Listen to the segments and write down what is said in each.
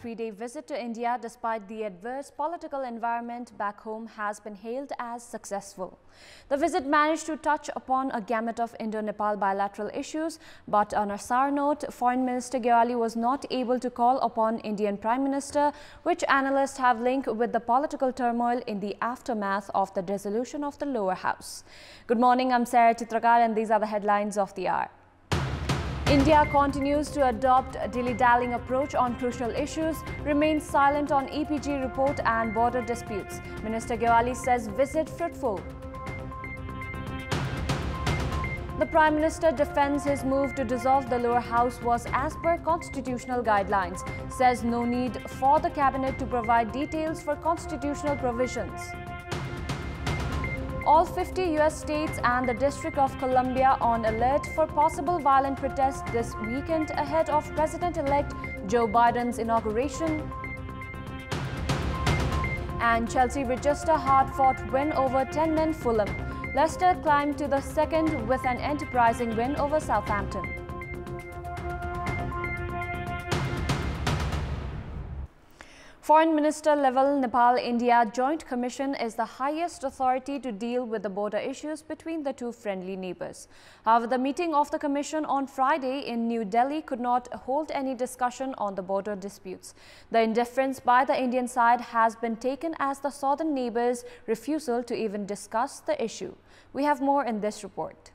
3-day visit to India despite the adverse political environment back home has been hailed as successful. The visit managed to touch upon a gamut of Indo-Nepal bilateral issues, but on a sour note, Foreign Minister Oli was not able to call upon Indian Prime Minister, which analysts have linked with the political turmoil in the aftermath of the dissolution of the lower house. Good morning, I'm Sarah Chitrakar and these are the headlines of the hour. India continues to adopt a dilly-dallying approach on crucial issues, remains silent on EPG report and border disputes. Minister Oli says visit fruitful. The Prime Minister defends his move to dissolve the lower house was as per constitutional guidelines, says no need for the cabinet to provide details for constitutional provisions. All 50 US states and the District of Columbia on alert for possible violent protests this weekend ahead of President-elect Joe Biden's inauguration. And Chelsea register hard-fought win over 10-men Fulham. Leicester climbed to the second with an enterprising win over Southampton. Foreign Minister level Nepal-India Joint Commission is the highest authority to deal with the border issues between the two friendly neighbors. However, the meeting of the Commission on Friday in New Delhi could not hold any discussion on the border disputes. The indifference by the Indian side has been taken as the southern neighbors' refusal to even discuss the issue. We have more in this report.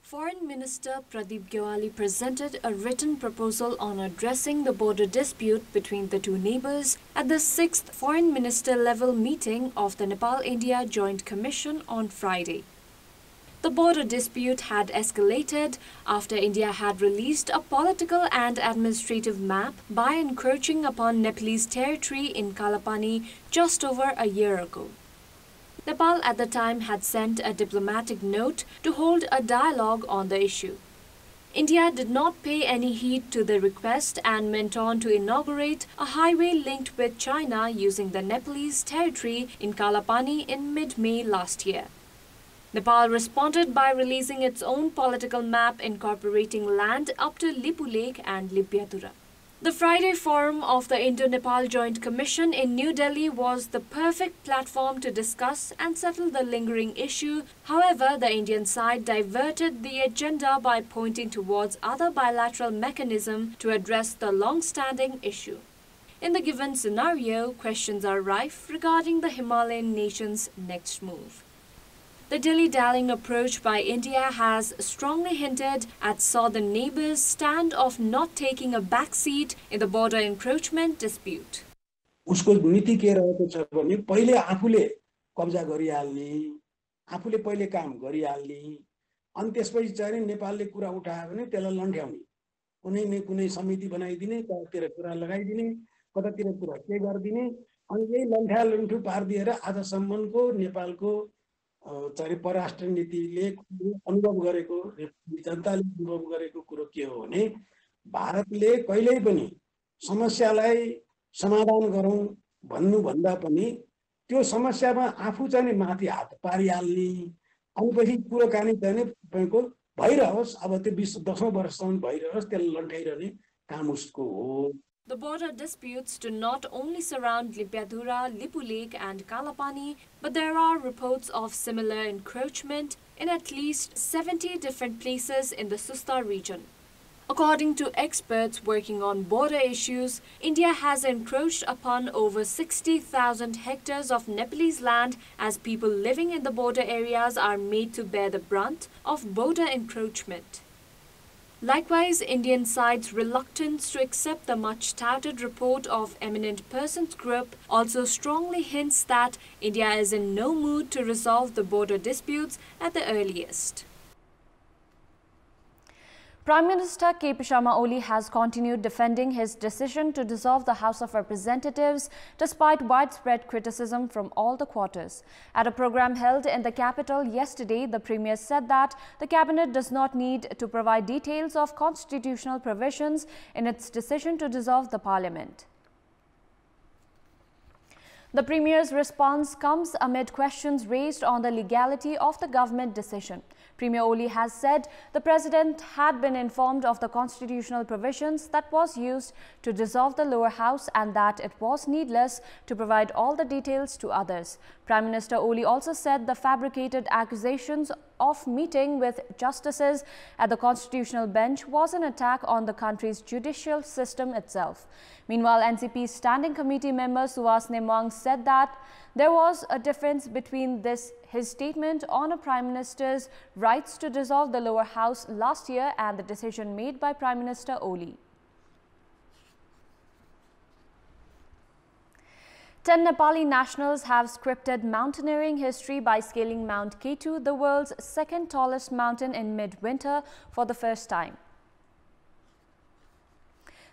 Foreign Minister Pradeep Gyawali presented a written proposal on addressing the border dispute between the two neighbors at the 6th Foreign Minister level meeting of the Nepal-India Joint Commission on Friday. The border dispute had escalated after India had released a political and administrative map by encroaching upon Nepalese territory in Kalapani just over a year ago. Nepal at the time had sent a diplomatic note to hold a dialogue on the issue. India did not pay any heed to the request and went on to inaugurate a highway linked with China using the Nepalese territory in Kalapani in mid-May last year. Nepal responded by releasing its own political map incorporating land up to Lipu Lake and Libyatura. The Friday forum of the Indo-Nepal Joint Commission in New Delhi was the perfect platform to discuss and settle the lingering issue. However, the Indian side diverted the agenda by pointing towards other bilateral mechanisms to address the long-standing issue. In the given scenario, questions are rife regarding the Himalayan nation's next move. The dilly-dallying approach by India has strongly hinted at southern neighbors' stand of not taking a backseat in the border encroachment dispute. उसको नीति के रहेको छ भने पहिले आफूले कब्जा गरिहाल्ने, आफूले पहिले काम गरिहाल्ने, अनि त्यसपछि चाहिँ नेपालले कुरा उठायो भने त्यसलाई लन्ठ्याउने, कुनै न कुनै समिति बनाइदिने, कतातिर कुरा लगाइदिने, कतातिर कुरा के गरिदिने, अनि यही लन्ठ्यालन्ठु पार्दिएर आजसम्मको नेपालको चाहिँ परराष्ट्र नीतिले अनुभव गरेको जनताले अनुभव गरेको कुरो के हो भने भारतले कहिल्यै पनि समस्यालाई समाधान गरौं भन्नु भन्दा पनि त्यो समस्यामा आफू चाहिँ माथि हात पारिहाल्ने अनि पछि कुराकानी चाहिँ तपाईको भइरहोस् अब त्यो 10औं वर्षसम्म भइरहोस् त्यसलाई लन्ठाइरहने काम उसको हो. The border disputes do not only surround Libyatura, Lipu Lake and Kalapani, but there are reports of similar encroachment in at least 70 different places in the Susta region. According to experts working on border issues, India has encroached upon over 60,000 hectares of Nepalese land as people living in the border areas are made to bear the brunt of border encroachment. Likewise, Indian side's reluctance to accept the much-touted report of Eminent Persons Group also strongly hints that India is in no mood to resolve the border disputes at the earliest. Prime Minister Oli has continued defending his decision to dissolve the House of Representatives despite widespread criticism from all the quarters. At a program held in the capital yesterday, the Premier said that the Cabinet does not need to provide details of constitutional provisions in its decision to dissolve the Parliament. The Premier's response comes amid questions raised on the legality of the government decision. Premier Oli has said the President had been informed of the constitutional provisions that was used to dissolve the lower house and that it was needless to provide all the details to others. Prime Minister Oli also said the fabricated accusations of meeting with justices at the constitutional bench was an attack on the country's judicial system itself. Meanwhile, NCP Standing Committee member Suwas Nemwang said that there was a difference between his statement on a Prime Minister's rights to dissolve the lower house last year and the decision made by Prime Minister Oli. 10 Nepali nationals have scripted mountaineering history by scaling Mount Ketu, the world's second tallest mountain, in mid-winter for the first time.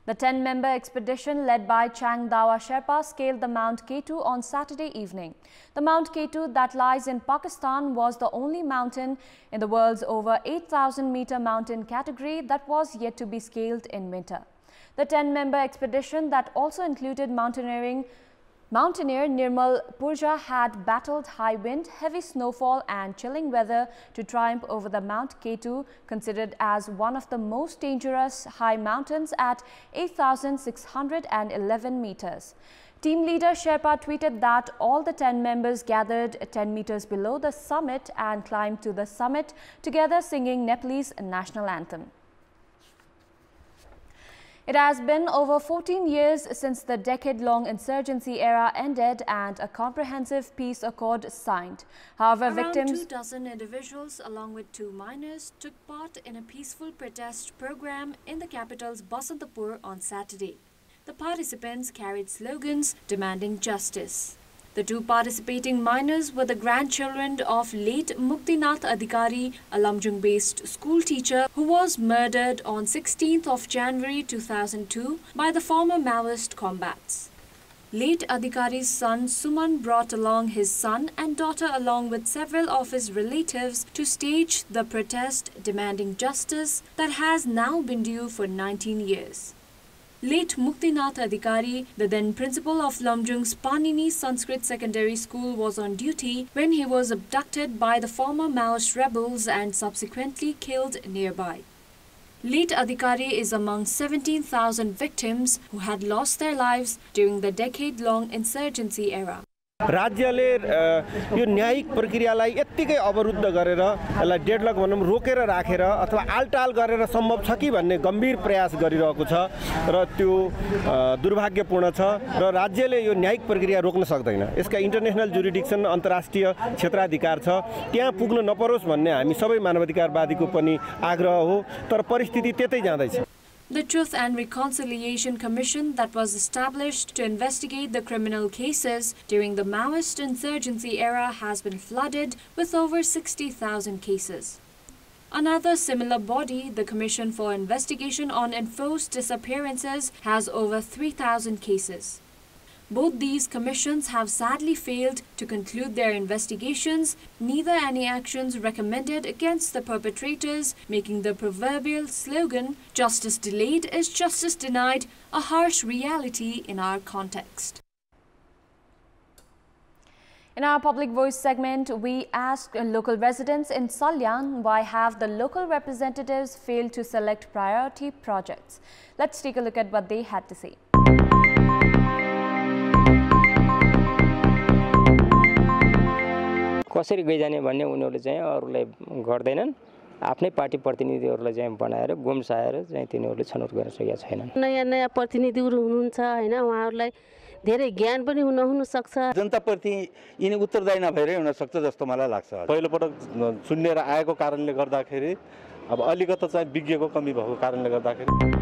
The 10-member expedition led by Chang Dawa Sherpa scaled the Mount Ketu on Saturday evening. The Mount Ketu that lies in Pakistan was the only mountain in the world's over 8,000-meter mountain category that was yet to be scaled in winter. The 10-member expedition that also included mountaineer Nirmal Purja had battled high wind, heavy snowfall and chilling weather to triumph over the Mount Ketu, considered as one of the most dangerous high mountains at 8,611 meters. Team leader Sherpa tweeted that all the 10 members gathered 10 meters below the summit and climbed to the summit together singing Nepalese national anthem. It has been over 14 years since the decade-long insurgency era ended and a comprehensive peace accord signed. However, Around 2 dozen individuals along with 2 minors took part in a peaceful protest program in the capital's Basantapur on Saturday. The participants carried slogans demanding justice. The 2 participating minors were the grandchildren of late Muktinath Adhikari, a Lumjung-based school teacher who was murdered on 16th of January 2002 by the former Maoist combats. Late Adhikari's son Suman brought along his son and daughter along with several of his relatives to stage the protest demanding justice that has now been due for 19 years. Late Muktinath Adhikari, the then principal of Lumjung's Panini Sanskrit Secondary School, was on duty when he was abducted by the former Maoist rebels and subsequently killed nearby. Late Adhikari is among 17,000 victims who had lost their lives during the decade-long insurgency era. राज्यले यो न्यायिक प्रक्रियालाई यत्तिकै अवरुद्ध गरेर यसलाई deadlock भनौं रोकेर राखेर अथवा आलटाल गरेर सम्भव छ कि भन्ने गम्भीर प्रयास गरिरहेको छ र त्यो दुर्भाग्यपूर्ण छ र राज्यले यो न्यायिक प्रक्रिया रोक्न सक्दैन। यसका इन्टरनेशनल जुरिडिक्सन अन्तर्राष्ट्रिय क्षेत्राधिकार छ, त्यहाँ पुग्न नपरोस् भन्ने हामी सबै मानवाधिकारवादीको पनि आग्रह हो, तर परिस्थिति त्यतै जाँदैछ। The Truth and Reconciliation Commission that was established to investigate the criminal cases during the Maoist insurgency era has been flooded with over 60,000 cases. Another similar body, the Commission for Investigation on Enforced Disappearances, has over 3,000 cases. Both these commissions have sadly failed to conclude their investigations, neither any actions recommended against the perpetrators, making the proverbial slogan, "Justice delayed is justice denied," a harsh reality in our context. In our Public Voice segment, we asked local residents in Salyang why have the local representatives failed to select priority projects. Let's take a look at what they had to say. कसरी गइजाने भन्ने उनीहरुले चाहिँ अरूलाई गर्दैनन्, आफ्नै party प्रतिनिधिहरुलाई चाहिँ बनाएर गुम्साएर चाहिँ तिनीहरुले छनौट गर्न सकेका छैनन्। नयाँ प्रतिनिधिहरु हुनुहुन्छ हैन, उहाँहरुलाई धेरै ज्ञान पनि हुन सक्छ। जनताप्रति यिनी उत्तरदायी नभएरै हुन सक्छ जस्तो मलाई लाग्छ। पहिलो पटक सुन्नेर आएको कारणले गर्दाखेरि अब अलिकति चाहिँ विज्ञको कमी भएको कारणले गर्दाखेरि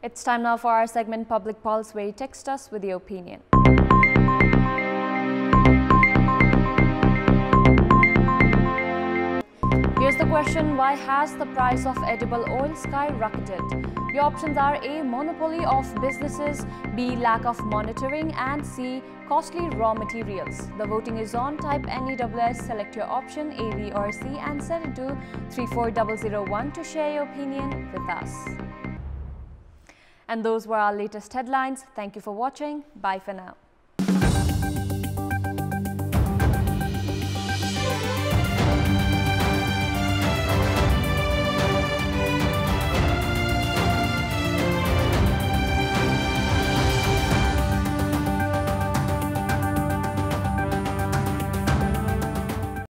It's time now for our segment Public Pulse, where you text us with your opinion. Here's the question: why has the price of edible oil skyrocketed? Your options are A, monopoly of businesses, B, lack of monitoring, and C, costly raw materials. The voting is on. Type NEWS, select your option A, B or C and send it to 34001 to share your opinion with us. And those were our latest headlines. Thank you for watching. Bye for now.